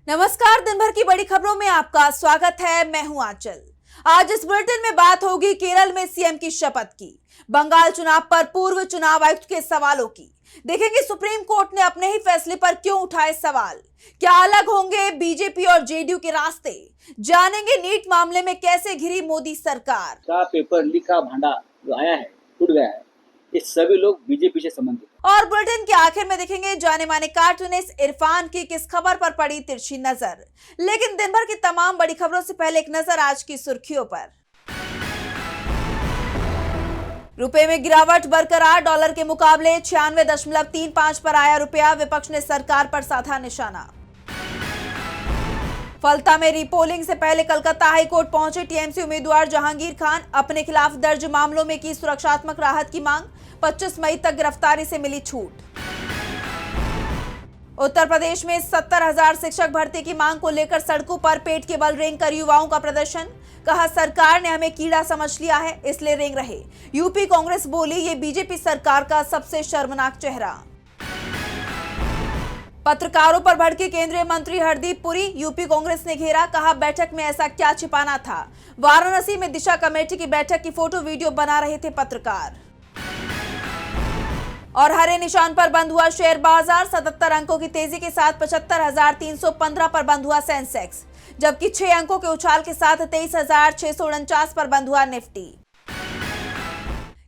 नमस्कार, दिन भर की बड़ी खबरों में आपका स्वागत है। मैं हूं आंचल। आज इस बुलेटिन में बात होगी केरल में सीएम की शपथ की, बंगाल चुनाव पर पूर्व चुनाव आयुक्त के सवालों की, देखेंगे सुप्रीम कोर्ट ने अपने ही फैसले पर क्यों उठाए सवाल, क्या अलग होंगे बीजेपी और जेडीयू के रास्ते, जानेंगे नीट मामले में कैसे घिरी मोदी सरकार का पेपर लीक का भांडा जो आया है, टूट गया है, ये सभी लोग बीजेपी से संबंधित। और बुलेटिन के आखिर में देखेंगे जाने माने कार्टूनिस्ट इरफान की किस खबर पर पड़ी तिरछी नजर। लेकिन दिन भर की तमाम बड़ी खबरों से पहले एक नजर आज की सुर्खियों पर। रुपए में गिरावट बरकरार, डॉलर के मुकाबले 96.35 पर आया रुपया, विपक्ष ने सरकार पर साधा निशाना। फलता में रीपोलिंग से पहले कलकत्ता हाईकोर्ट पहुंचे टीएमसी उम्मीदवार जहांगीर खान, अपने खिलाफ दर्ज मामलों में की सुरक्षात्मक राहत की मांग, 25 मई तक गिरफ्तारी से मिली छूट। उत्तर प्रदेश में 70,000 शिक्षक भर्ती की मांग को लेकर सड़कों पर पेट के बल रेंग कर युवाओं का प्रदर्शन, कहा सरकार ने हमें कीड़ा समझ लिया है इसलिए रेंग रहे। यूपी कांग्रेस बोली ये बीजेपी सरकार का सबसे शर्मनाक चेहरा। पत्रकारों पर भड़के केंद्रीय मंत्री हरदीप पुरी, यूपी कांग्रेस ने घेरा, कहा बैठक में ऐसा क्या छिपाना था। वाराणसी में दिशा कमेटी की बैठक की फोटो वीडियो बना रहे थे पत्रकार। और हरे निशान पर बंद हुआ शेयर बाजार, 77 अंकों की तेजी के साथ 75,315 पर बंद हुआ सेंसेक्स, जबकि 6 अंकों के उछाल के साथ 23,649 पर बंद हुआ निफ्टी।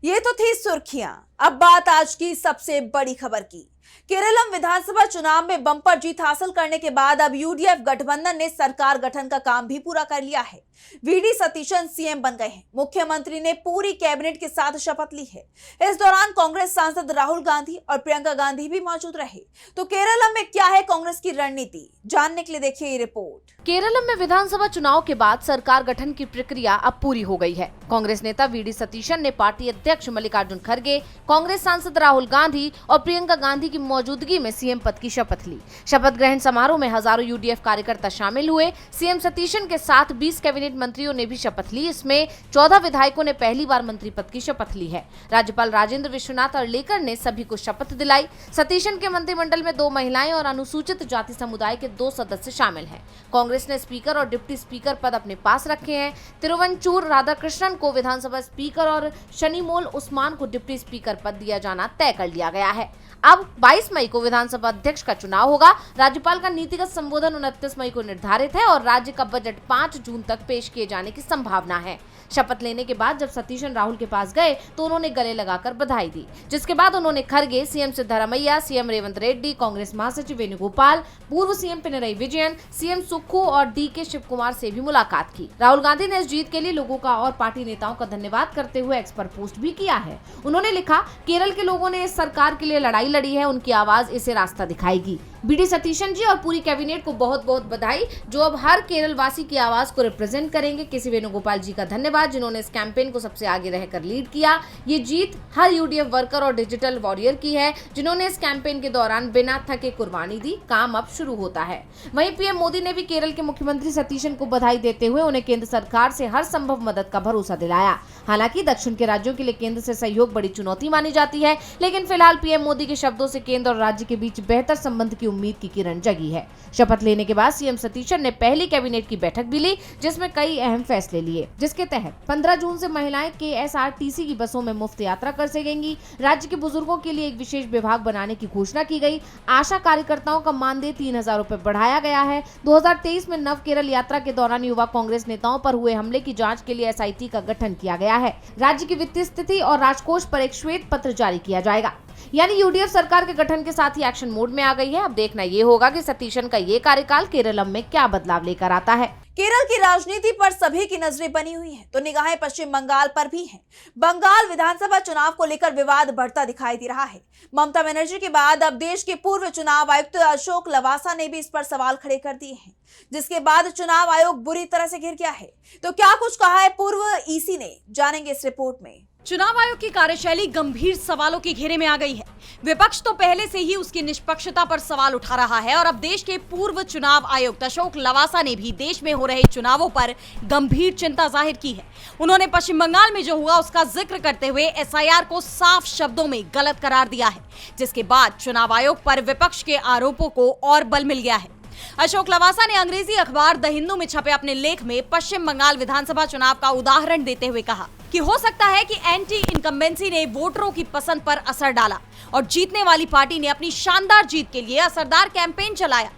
ये तो थी सुर्खियां, अब बात आज की सबसे बड़ी खबर की। केरलम विधानसभा चुनाव में बम्पर जीत हासिल करने के बाद अब यूडीएफ गठबंधन ने सरकार गठन का काम भी पूरा कर लिया है। वीडी सतीशन सीएम बन गए हैं। मुख्यमंत्री ने पूरी कैबिनेट के साथ शपथ ली है। इस दौरान कांग्रेस सांसद राहुल गांधी और प्रियंका गांधी भी मौजूद रहे। तो केरलम में क्या है कांग्रेस की रणनीति, जानने के लिए देखिए ये रिपोर्ट। केरलम में विधानसभा चुनाव के बाद सरकार गठन की प्रक्रिया अब पूरी हो गई है। कांग्रेस नेता वीडी सतीशन ने पार्टी अध्यक्ष मल्लिकार्जुन खड़गे, कांग्रेस सांसद राहुल गांधी और प्रियंका गांधी की मौजूदगी में सीएम पद की शपथ ली। शपथ ग्रहण समारोह में हजारों यूडीएफ कार्यकर्ता शामिल हुए। सीएम सतीशन के साथ 20 कैबिनेट मंत्रियों ने भी शपथ ली। इसमें 14 विधायकों ने पहली बार मंत्री पद की शपथ ली है। राज्यपाल राजेंद्र विश्वनाथ अर्लेकर ने सभी को शपथ दिलाई। सतीशन के मंत्रिमंडल में 2 महिलाएं और अनुसूचित जाति समुदाय के 2 सदस्य शामिल हैं। कांग्रेस ने स्पीकर और डिप्टी स्पीकर पद अपने पास रखे हैं। तिरुवंचूर राधाकृष्णन को विधानसभा स्पीकर और शनिमोल उस्मान को डिप्टी स्पीकर पद दिया जाना तय कर लिया गया है। अब 22 मई को विधानसभा अध्यक्ष का चुनाव होगा। राज्यपाल का नीतिगत संबोधन 29 मई को निर्धारित है और राज्य का बजट 5 जून तक पेश किए जाने की संभावना है। शपथ लेने के बाद जब सतीशन राहुल के पास गए तो उन्होंने गले लगाकर बधाई दी, जिसके बाद उन्होंने खड़गे, सीएम सिद्धरामैया, सीएम रेवंत रेड्डी, कांग्रेस महासचिव वेणुगोपाल, पूर्व सीएम पिनरई विजयन, सीएम सुक्खू और डीके शिवकुमार से भी मुलाकात की। राहुल गांधी ने इस जीत के लिए लोगों का और पार्टी नेताओं का धन्यवाद करते हुए एक्स पर पोस्ट भी किया है। उन्होंने लिखा, केरल के लोगों ने इस सरकार के लिए लड़ाई लड़ी है, उनकी आवाज इसे रास्ता दिखाएगी। बीडी सतीशन जी और पूरी कैबिनेट को बहुत बहुत बधाई, जो अब हर केरल वासी की आवाज को रिप्रेजेंट करेंगे। केसी वेणुगोपाल जी का धन्यवाद, जिन्होंने इस कैंपेन को सबसे आगे रहकर लीड किया। ये जीत हर यूडीएफ वर्कर और डिजिटल वॉरियर की है, जिन्होंने इस कैंपेन के दौरान बिना थके कुर्बानी दी। काम अब शुरू होता है। वहीं पीएम मोदी ने भी केरल के मुख्यमंत्री सतीशन को बधाई देते हुए उन्हें केंद्र सरकार से हर संभव मदद का भरोसा दिलाया। हालांकि दक्षिण के राज्यों के लिए केंद्र से सहयोग बड़ी चुनौती मानी जाती है, लेकिन फिलहाल पीएम मोदी के शब्दों से केंद्र और राज्य के बीच बेहतर संबंध की उम्मीद की किरण जगी है। शपथ लेने के बाद सीएम सतीशन ने पहली कैबिनेट की बैठक भी ली, जिसमें कई अहम फैसले लिए, जिसके तहत 15 जून से महिलाएं केएसआरटीसी की बसों में मुफ्त यात्रा कर सकेंगी। राज्य के बुजुर्गों के लिए एक विशेष विभाग बनाने की घोषणा की गई। आशा कार्यकर्ताओं का मानदेय 3,000 रुपए बढ़ाया गया है। 2023 में नव केरल यात्रा के दौरान युवा कांग्रेस नेताओं पर हुए हमले की जांच के लिए एसआईटी का गठन किया गया है। राज्य की वित्तीय स्थिति और राजकोष पर एक श्वेत पत्र जारी किया जाएगा। यानी यूडीएफ सरकार के गठन के साथ ही एक्शन मोड में आ गई है। अब देखना ये होगा कि सतीशन का ये कार्यकाल केरलम में क्या बदलाव लेकर आता है। केरल की राजनीति पर सभी की नजरें बनी हुई हैं, तो निगाहें पश्चिम बंगाल पर भी हैं। बंगाल विधानसभा चुनाव को लेकर विवाद बढ़ता दिखाई दे रहा है। ममता बनर्जी के बाद अब देश के पूर्व चुनाव आयुक्त अशोक लवासा ने भी इस पर सवाल खड़े कर दिए हैं, जिसके बाद चुनाव आयोग बुरी तरह से घिर गया है। तो क्या कुछ कहा है पूर्व ईसी ने, जानेंगे इस रिपोर्ट में। चुनाव आयोग की कार्यशैली गंभीर सवालों के घेरे में आ गई है। विपक्ष तो पहले से ही उसकी निष्पक्षता पर सवाल उठा रहा है और अब देश के पूर्व चुनाव आयुक्त अशोक लवासा ने भी देश में हो रहे चुनावों पर गंभीर चिंता जाहिर की है। उन्होंने पश्चिम बंगाल में जो हुआ उसका जिक्र करते हुए एसआईआर को साफ शब्दों में गलत करार दिया है, जिसके बाद चुनाव आयोग पर विपक्ष के आरोपों को और बल मिल गया है। अशोक लवासा ने अंग्रेजी अखबार द हिंदू में छपे अपने लेख में पश्चिम बंगाल विधानसभा चुनाव का उदाहरण देते हुए कहा कि हो सकता है कि एंटी इनकम्बेंसी ने वोटरों की पसंद पर असर डाला और जीतने वाली पार्टी ने अपनी शानदार जीत के लिए असरदार कैंपेन चलाया।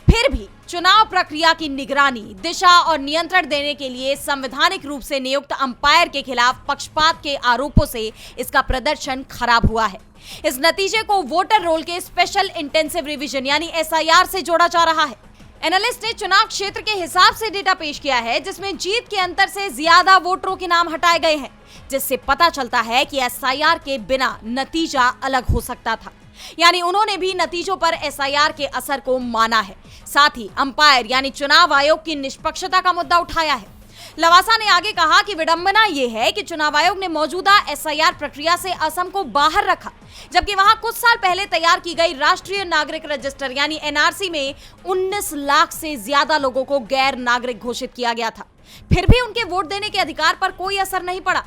फिर भी चुनाव प्रक्रिया की निगरानी, दिशा और नियंत्रण देने के लिए संवैधानिक रूप से नियुक्त अंपायर के खिलाफ पक्षपात के आरोपों से इसका प्रदर्शन खराब हुआ है। इस नतीजे को वोटर रोल के स्पेशल इंटेंसिव रिवीजन यानी SIR से जोड़ा जा रहा है। एनालिस्ट ने चुनाव क्षेत्र के हिसाब से डेटा पेश किया है, जिसमें जीत के अंतर से ज्यादा वोटरों के नाम हटाए गए हैं, जिससे पता चलता है कि SIR के बिना नतीजा अलग हो सकता था। यानी उन्होंने भी नतीजों पर SIR के असर को माना है, साथ ही अंपायर यानी चुनाव आयोग की निष्पक्षता का मुद्दा उठाया है। लवासा ने आगे कहा कि विडंबना यह है कि चुनाव आयोग ने मौजूदा SIR प्रक्रिया से असम को बाहर रखा, जबकि वहां कुछ साल पहले तैयार की गई राष्ट्रीय नागरिक रजिस्टर यानी NRC में 19 लाख से ज्यादा लोगों को गैर नागरिक घोषित किया गया था। फिर भी उनके वोट देने के अधिकार पर कोई असर नहीं पड़ा।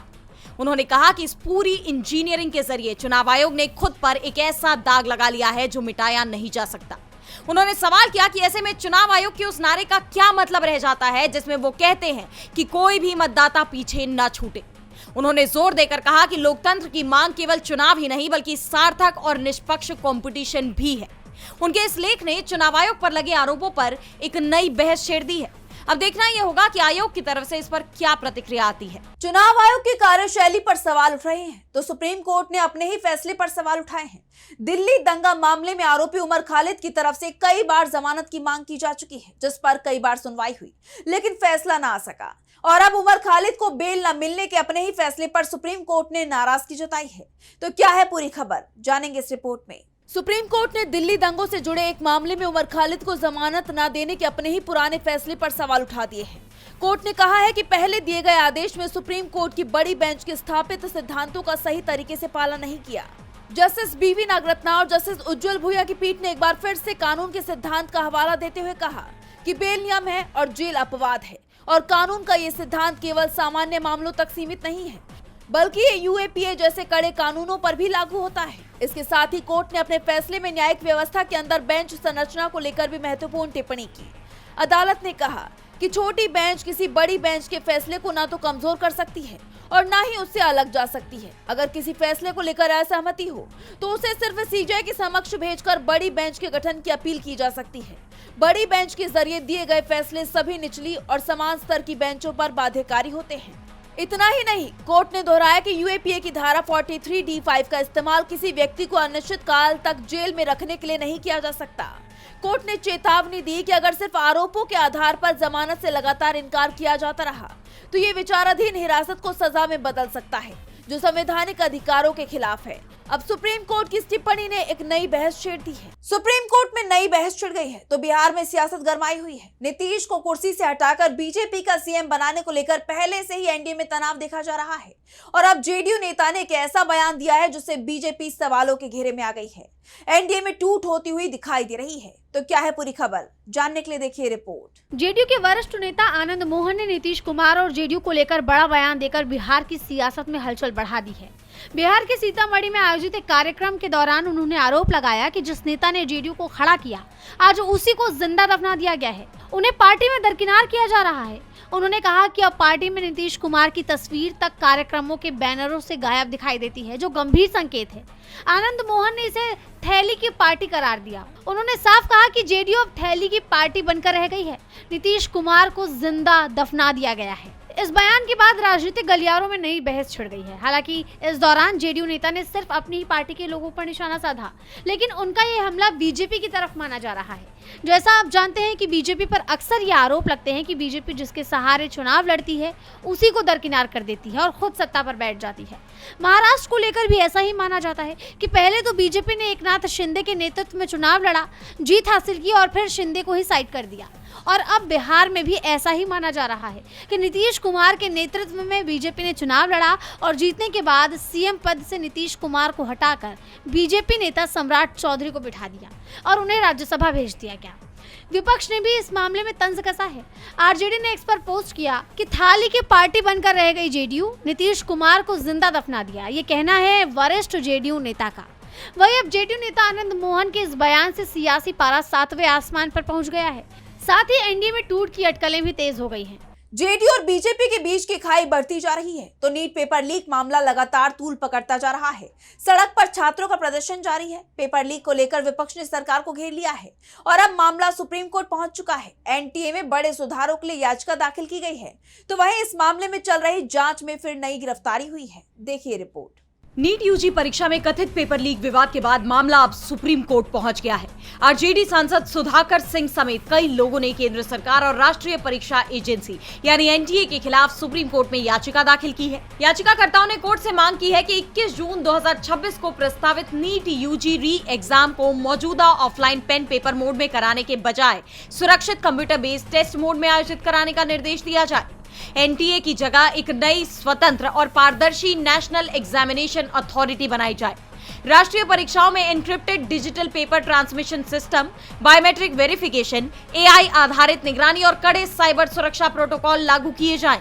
उन्होंने कहा कि इस पूरी इंजीनियरिंग के जरिए चुनाव आयोग ने खुद पर एक ऐसा दाग लगा लिया है जो मिटाया नहीं जा सकता। उन्होंने सवाल किया कि ऐसे में चुनाव आयोग के उस नारे का क्या मतलब रह जाता है जिसमें वो कहते हैं कि कोई भी मतदाता पीछे न छूटे। उन्होंने जोर देकर कहा कि लोकतंत्र की मांग केवल चुनाव ही नहीं बल्कि सार्थक और निष्पक्ष कंपटीशन भी है। उनके इस लेख ने चुनाव आयोग पर लगे आरोपों पर एक नई बहस छेड़ दी है। अब देखना यह होगा कि आयोग की तरफ से इस पर क्या प्रतिक्रिया आती है। चुनाव आयोग की कार्यशैली पर सवाल उठ रहे हैं तो सुप्रीम कोर्ट ने अपने ही फैसले पर सवाल उठाए हैं। दिल्ली दंगा मामले में आरोपी उमर खालिद की तरफ से कई बार जमानत की मांग की जा चुकी है, जिस पर कई बार सुनवाई हुई लेकिन फैसला ना आ सका और अब उमर खालिद को बेल न मिलने के अपने ही फैसले पर सुप्रीम कोर्ट ने नाराजगी जताई है। तो क्या है पूरी खबर, जानेंगे इस रिपोर्ट में। सुप्रीम कोर्ट ने दिल्ली दंगों से जुड़े एक मामले में उमर खालिद को जमानत न देने के अपने ही पुराने फैसले पर सवाल उठा दिए हैं। कोर्ट ने कहा है कि पहले दिए गए आदेश में सुप्रीम कोर्ट की बड़ी बेंच के स्थापित सिद्धांतों का सही तरीके से पालन नहीं किया। जस्टिस BV नागरत्ना और जस्टिस उज्जवल भुइया की पीठ ने एक बार फिर से कानून के सिद्धांत का हवाला देते हुए कहा कि बेल नियम है और जेल अपवाद है और कानून का ये सिद्धांत केवल सामान्य मामलों तक सीमित नहीं है बल्कि ये UAPA जैसे कड़े कानूनों पर भी लागू होता है। इसके साथ ही कोर्ट ने अपने फैसले में न्यायिक व्यवस्था के अंदर बेंच संरचना को लेकर भी महत्वपूर्ण टिप्पणी की। अदालत ने कहा कि छोटी बेंच किसी बड़ी बेंच के फैसले को ना तो कमजोर कर सकती है और ना ही उससे अलग जा सकती है। अगर किसी फैसले को लेकर असहमति हो तो उसे सिर्फ CJI के समक्ष भेजकर बड़ी बेंच के गठन की अपील की जा सकती है। बड़ी बेंच के जरिए दिए गए फैसले सभी निचली और समान स्तर की बेंचों पर बाध्यकारी होते हैं। इतना ही नहीं, कोर्ट ने दोहराया कि UAPA की धारा 43D5 का इस्तेमाल किसी व्यक्ति को अनिश्चित काल तक जेल में रखने के लिए नहीं किया जा सकता। कोर्ट ने चेतावनी दी कि अगर सिर्फ आरोपों के आधार पर जमानत से लगातार इनकार किया जाता रहा तो ये विचाराधीन हिरासत को सजा में बदल सकता है, जो संवैधानिक अधिकारों के खिलाफ है। अब सुप्रीम कोर्ट की इस टिप्पणी ने एक नई बहस छेड़ दी है। सुप्रीम कोर्ट में नई बहस छिड़ गई है तो बिहार में सियासत गरमाई हुई है। नीतीश को कुर्सी से हटाकर बीजेपी का CM बनाने को लेकर पहले से ही एनडीए में तनाव देखा जा रहा है और अब जेडीयू नेता ने एक ऐसा बयान दिया है जिससे बीजेपी सवालों के घेरे में आ गई है। एनडीए में टूट होती हुई दिखाई दे रही है। तो क्या है पूरी खबर, जानने के लिए देखिए रिपोर्ट। जेडीयू के वरिष्ठ नेता आनंद मोहन ने नीतीश कुमार और जेडीयू को लेकर बड़ा बयान देकर बिहार की सियासत में हलचल बढ़ा दी है। बिहार के सीतामढ़ी में आयोजित एक कार्यक्रम के दौरान उन्होंने आरोप लगाया कि जिस नेता ने जेडीयू को खड़ा किया आज उसी को जिंदा दफना दिया गया है, उन्हें पार्टी में दरकिनार किया जा रहा है। उन्होंने कहा कि अब पार्टी में नीतीश कुमार की तस्वीर तक कार्यक्रमों के बैनरों से गायब दिखाई देती है, जो गंभीर संकेत है। आनंद मोहन ने इसे थैली की पार्टी करार दिया। उन्होंने साफ कहा कि जेडीयू अब थैली की पार्टी बनकर रह गई है, नीतीश कुमार को जिंदा दफना दिया गया है। इस बयान के बाद राजनीतिक गलियारों में नई बहस छिड़ गई है। हालांकि इस दौरान जेडीयू नेता ने सिर्फ अपनी ही पार्टी के लोगों पर निशाना साधा, लेकिन उनका ये हमला बीजेपी की तरफ माना जा रहा है। जैसा आप जानते हैं कि बीजेपी पर अक्सर ये आरोप लगते हैं कि बीजेपी जिसके सहारे चुनाव लड़ती है उसी को दरकिनार कर देती है और खुद सत्ता पर बैठ जाती है। महाराष्ट्र को लेकर भी ऐसा ही माना जाता है कि पहले तो बीजेपी ने एकनाथ शिंदे के नेतृत्व में चुनाव लड़ा, जीत हासिल की और फिर शिंदे को ही साइड कर दिया। और अब बिहार में भी ऐसा ही माना जा रहा है कि नीतीश कुमार के नेतृत्व में बीजेपी ने चुनाव लड़ा और जीतने के बाद सीएम पद से नीतीश कुमार को हटाकर बीजेपी नेता सम्राट चौधरी को बिठा दिया और उन्हें राज्यसभा भेज दिया गया। विपक्ष ने भी इस मामले में तंज कसा है। आरजेडी ने एक्स पर पोस्ट किया कि थाली की पार्टी बनकर रह गई जेडीयू, नीतीश कुमार को जिंदा दफना दिया। ये कहना है वरिष्ठ जेडीयू नेता का। वहीं अब जेडीयू नेता आनंद मोहन के इस बयान से सियासी पारा 7वें आसमान पर पहुंच गया है। साथ ही एनडीए में टूट की अटकलें भी तेज हो गई हैं। जेडीयू और बीजेपी के बीच की खाई बढ़ती जा रही है तो नीट पेपर लीक मामला लगातार तूल पकड़ता जा रहा है। सड़क पर छात्रों का प्रदर्शन जारी है। पेपर लीक को लेकर विपक्ष ने सरकार को घेर लिया है और अब मामला सुप्रीम कोर्ट पहुंच चुका है। एनटीए में बड़े सुधारों के लिए याचिका दाखिल की गई है तो वहीं इस मामले में चल रही जांच में फिर नई गिरफ्तारी हुई है। देखिए रिपोर्ट। नीट यूजी परीक्षा में कथित पेपर लीक विवाद के बाद मामला अब सुप्रीम कोर्ट पहुंच गया है। आरजेडी सांसद सुधाकर सिंह समेत कई लोगों ने केंद्र सरकार और राष्ट्रीय परीक्षा एजेंसी यानी एनटीए के खिलाफ सुप्रीम कोर्ट में याचिका दाखिल की है। याचिकाकर्ताओं ने कोर्ट से मांग की है कि 21 जून 2026 को प्रस्तावित नीट यूजी री एग्जाम को मौजूदा ऑफलाइन पेन पेपर मोड में कराने के बजाय सुरक्षित कंप्यूटर बेस्ड टेस्ट मोड में आयोजित कराने का निर्देश दिया जाए। एनटीए की जगह एक नई स्वतंत्र और पारदर्शी नेशनल एग्जामिनेशन अथॉरिटी बनाई जाए। राष्ट्रीय परीक्षाओं में encrypted digital paper transmission system, biometric verification, AI आधारित निगरानी और कड़े साइबर सुरक्षा प्रोटोकॉल लागू किए जाएं।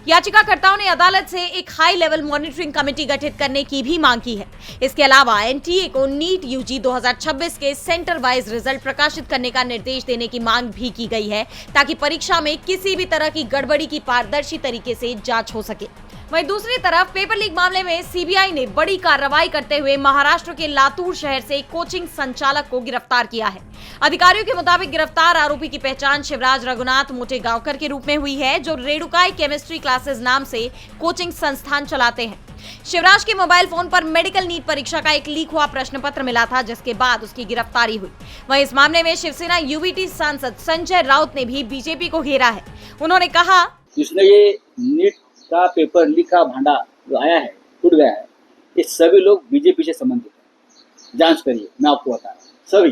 याचिकाकर्ताओं ने अदालत से एक हाई लेवल मॉनिटरिंग कमेटी गठित करने की भी मांग की है। इसके अलावा एनटीए को नीट यूजी 2026 के सेंटर वाइज रिजल्ट प्रकाशित करने का निर्देश देने की मांग भी की गई है ताकि परीक्षा में किसी भी तरह की गड़बड़ी की पारदर्शी तरीके से जांच हो सके। वहीं दूसरी तरफ पेपर लीक मामले में सीबीआई ने बड़ी कार्रवाई करते हुए महाराष्ट्र के लातूर शहर से एक कोचिंग संचालक को गिरफ्तार किया है। अधिकारियों के मुताबिक गिरफ्तार आरोपी की पहचान शिवराज रघुनाथ मोटेगांवकर के रूप में हुई है, जो रेणुकाई केमिस्ट्री क्लासेस नाम से कोचिंग संस्थान चलाते हैं। शिवराज के मोबाइल फोन पर मेडिकल नीट परीक्षा का एक लीक हुआ प्रश्न पत्र मिला था, जिसके बाद उसकी गिरफ्तारी हुई। वहीं इस मामले में शिवसेना यूवीटी सांसद संजय राउत ने भी बीजेपी को घेरा है। उन्होंने कहा, जिसने ये नीट का पेपर लीक का भांडा जो आया है, टूट गया है, ये सभी लोग बीजेपी से संबंधित है। जांच करिए, मैं आपको बता रहा हूँ, सभी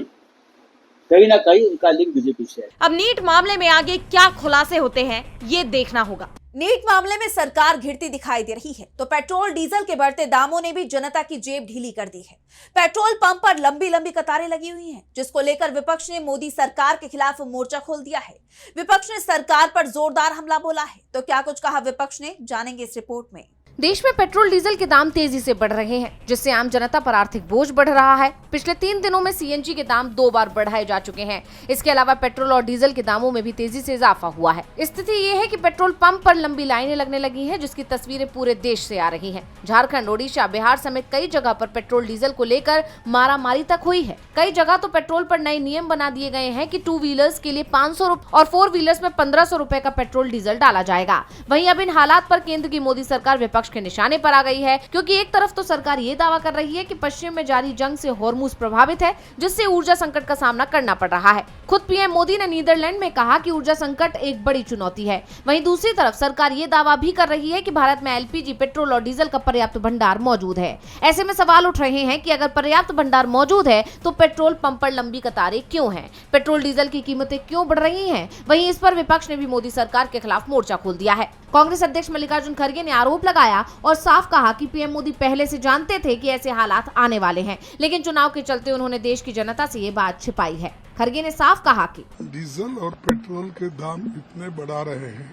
कहीं ना कहीं उनका लिंक बीजेपी से है। अब नीट मामले में आगे क्या खुलासे होते हैं, ये देखना होगा। नीट मामले में सरकार घिरती दिखाई दे रही है तो पेट्रोल डीजल के बढ़ते दामों ने भी जनता की जेब ढीली कर दी है। पेट्रोल पंप पर लंबी लंबी कतारें लगी हुई हैं, जिसको लेकर विपक्ष ने मोदी सरकार के खिलाफ मोर्चा खोल दिया है। विपक्ष ने सरकार पर जोरदार हमला बोला है तो क्या कुछ कहा विपक्ष ने, जानेंगे इस रिपोर्ट में। देश में पेट्रोल डीजल के दाम तेजी से बढ़ रहे हैं, जिससे आम जनता पर आर्थिक बोझ बढ़ रहा है। पिछले 3 दिनों में सीएनजी के दाम 2 बार बढ़ाए जा चुके हैं। इसके अलावा पेट्रोल और डीजल के दामों में भी तेजी से इजाफा हुआ है। स्थिति ये है कि पेट्रोल पंप पर लंबी लाइनें लगने लगी हैं, जिसकी तस्वीरें पूरे देश से आ रही हैं। झारखंड, ओडिशा, बिहार समेत कई जगह पर पेट्रोल डीजल को लेकर मारामारी तक हुई है। कई जगह तो पेट्रोल पर नए नियम बना दिए गए हैं कि 2 व्हीलर्स के लिए 500 और 4 व्हीलर्स में 1500 रुपए का पेट्रोल डीजल डाला जाएगा। वहीं अब इन हालात पर केंद्र की मोदी सरकार विपक्ष के निशाने पर गई है, क्योंकि एक तरफ तो सरकार ये दावा कर रही है कि पश्चिम में जारी जंग से हॉर्मुज प्रभावित है, जिससे ऊर्जा संकट का सामना करना पड़ रहा है। खुद पीएम मोदी ने नीदरलैंड में कहा कि ऊर्जा संकट एक बड़ी चुनौती है। वहीं दूसरी तरफ सरकार ये दावा भी कर रही है कि भारत में एलपीजी, पेट्रोल और डीजल का पर्याप्त भंडार मौजूद है। ऐसे में सवाल उठ रहे हैं कि अगर पर्याप्त भंडार मौजूद है तो पेट्रोल पंप पर लंबी कतारें क्यों हैं? पेट्रोल डीजल की कीमतें क्यों बढ़ रही हैं? वहीं इस पर विपक्ष ने भी मोदी सरकार के खिलाफ मोर्चा खोल दिया है। कांग्रेस अध्यक्ष मल्लिकार्जुन खड़गे ने आरोप लगाया और साफ कहा कि पीएम मोदी पहले से जानते थे कि ऐसे हालात आने वाले हैं, लेकिन चुनाव के चलते उन्होंने देश की जनता से ये बात छिपाई है। खड़गे ने साफ कहा कि डीजल और पेट्रोल के दाम इतने बढ़ा रहे हैं,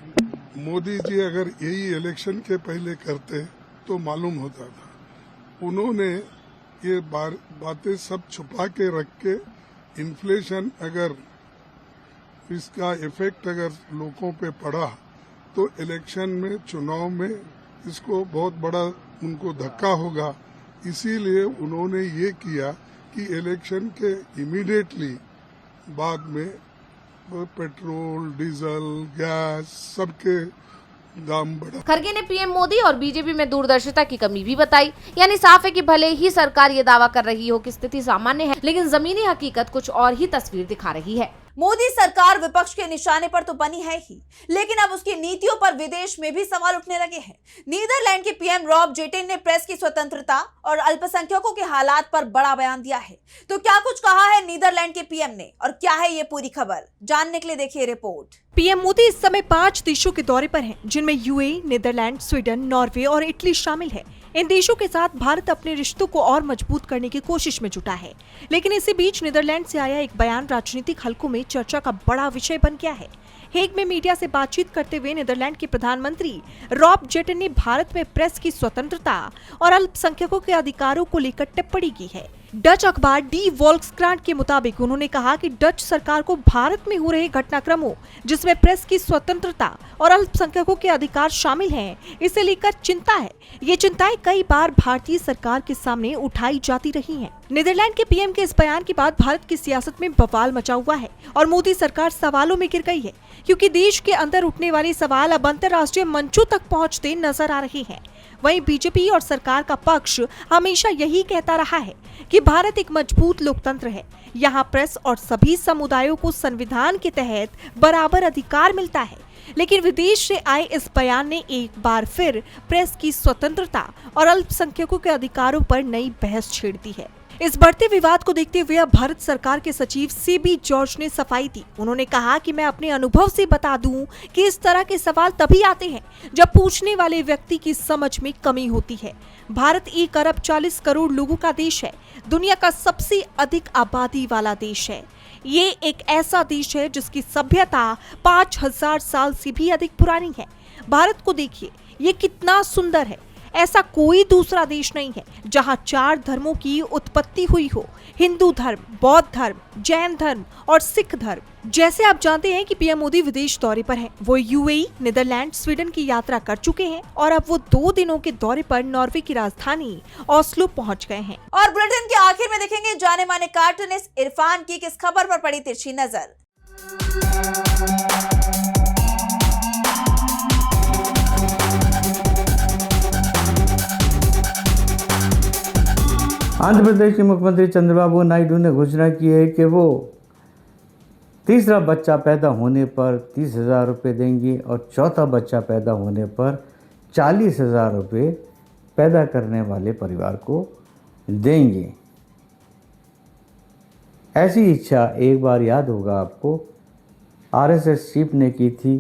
मोदी जी अगर यही इलेक्शन के पहले करते तो मालूम होता था। उन्होंने ये बातें सब छुपा के रख के, इन्फ्लेशन अगर इसका इफेक्ट अगर लोगों पे पड़ा तो इलेक्शन में, चुनाव में इसको बहुत बड़ा उनको धक्का होगा। इसीलिए उन्होंने ये किया कि इलेक्शन के इमीडिएटली बाद में पेट्रोल, डीजल, गैस सबके दाम बढ़ा। खड़गे ने पीएम मोदी और बीजेपी में दूरदर्शिता की कमी भी बताई। यानी साफ है कि भले ही सरकार ये दावा कर रही हो कि स्थिति सामान्य है, लेकिन जमीनी हकीकत कुछ और ही तस्वीर दिखा रही है। मोदी सरकार विपक्ष के निशाने पर तो बनी है ही, लेकिन अब उसकी नीतियों पर विदेश में भी सवाल उठने लगे हैं। नीदरलैंड के पीएम रॉब जेटेन ने प्रेस की स्वतंत्रता और अल्पसंख्यकों के हालात पर बड़ा बयान दिया है। तो क्या कुछ कहा है नीदरलैंड के पीएम ने और क्या है ये पूरी खबर, जानने के लिए देखिए रिपोर्ट। पीएम मोदी इस समय 5 देशों के दौरे पर हैं, जिनमें यूएई, नीदरलैंड, स्वीडन, नॉर्वे और इटली शामिल है। इन देशों के साथ भारत अपने रिश्तों को और मजबूत करने की कोशिश में जुटा है, लेकिन इसी बीच नीदरलैंड से आया एक बयान राजनीतिक हलकों में चर्चा का बड़ा विषय बन गया है। हेग में मीडिया से बातचीत करते हुए नीदरलैंड के प्रधानमंत्री रॉब जेटन ने भारत में प्रेस की स्वतंत्रता और अल्पसंख्यकों के अधिकारों को लेकर टिप्पणी की है। डच अखबार डी वॉल्क्सक्रांट के मुताबिक उन्होंने कहा कि डच सरकार को भारत में हो रहे घटनाक्रमों, जिसमें प्रेस की स्वतंत्रता और अल्पसंख्यकों के अधिकार शामिल हैं, इसे लेकर चिंता है। ये चिंताएं कई बार भारतीय सरकार के सामने उठाई जाती रही हैं। नीदरलैंड के पीएम के इस बयान के बाद भारत की सियासत में बवाल मचा हुआ है और मोदी सरकार सवालों में घिर गई है, क्योंकि देश के अंदर उठने वाले सवाल अब अंतर्राष्ट्रीय मंचों तक पहुंचते नजर आ रहे हैं। वहीं बीजेपी और सरकार का पक्ष हमेशा यही कहता रहा है कि भारत एक मजबूत लोकतंत्र है, यहाँ प्रेस और सभी समुदायों को संविधान के तहत बराबर अधिकार मिलता है। लेकिन विदेश से आए इस बयान ने एक बार फिर प्रेस की स्वतंत्रता और अल्पसंख्यकों के अधिकारों पर नई बहस छेड़ दी है। इस बढ़ते विवाद को देखते हुए अब भारत सरकार के सचिव सीबी जॉर्ज ने सफाई दी। उन्होंने कहा कि मैं अपने अनुभव से बता दूं कि इस तरह के सवाल तभी आते हैं जब पूछने वाले व्यक्ति की समझ में कमी होती है। भारत 1 अरब 40 करोड़ लोगों का देश है, दुनिया का सबसे अधिक आबादी वाला देश है। ये एक ऐसा देश है जिसकी सभ्यता 5000 साल से भी अधिक पुरानी है। भारत को देखिए, ये कितना सुंदर है। ऐसा कोई दूसरा देश नहीं है जहां 4 धर्मों की उत्पत्ति हुई हो, हिंदू धर्म, बौद्ध धर्म, जैन धर्म और सिख धर्म। जैसे आप जानते हैं कि पीएम मोदी विदेश दौरे पर हैं। वो यूएई, नीदरलैंड, स्वीडन की यात्रा कर चुके हैं और अब वो 2 दिनों के दौरे पर नॉर्वे की राजधानी ऑस्लो पहुंच गए हैं। और बुलेटिन के आखिर में देखेंगे जाने माने कार्टूनिस्ट इरफान की किस खबर पर पड़ी तिरछी नजर। आंध्र प्रदेश के मुख्यमंत्री चंद्रबाबू नायडू ने घोषणा की है कि वो तीसरा बच्चा पैदा होने पर 30,000 रुपये देंगे और चौथा बच्चा पैदा होने पर 40,000 रुपये पैदा करने वाले परिवार को देंगे। ऐसी इच्छा एक बार याद होगा आपको आरएसएस चीफ ने की थी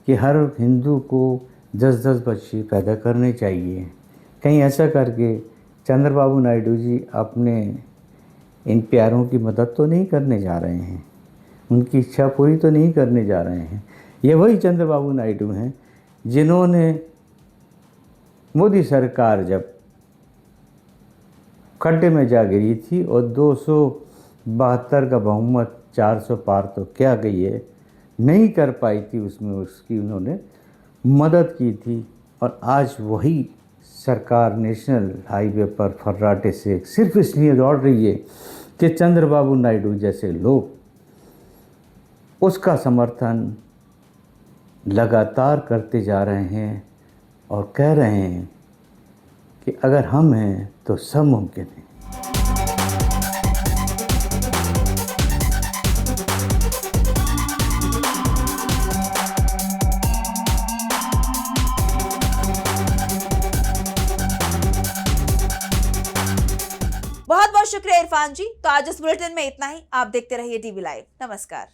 कि हर हिंदू को 10-10 बच्चे पैदा करने चाहिए। कहीं ऐसा करके चंद्रबाबू नायडू जी अपने इन प्यारों की मदद तो नहीं करने जा रहे हैं, उनकी इच्छा पूरी तो नहीं करने जा रहे हैं। ये वही चंद्रबाबू नायडू हैं जिन्होंने मोदी सरकार जब खड्डे में जा गिरी थी और 272 का बहुमत 400 पार तो क्या गई है, नहीं कर पाई थी, उसमें उसकी उन्होंने मदद की थी। और आज वही सरकार नेशनल हाईवे पर फर्राटे से सिर्फ इसलिए दौड़ रही है कि चंद्रबाबू नायडू जैसे लोग उसका समर्थन लगातार करते जा रहे हैं और कह रहे हैं कि अगर हम हैं तो सब मुमकिन है। बहुत बहुत शुक्रिया इरफान जी। तो आज इस बुलेटिन में इतना ही। आप देखते रहिए डीवी लाइव। नमस्कार।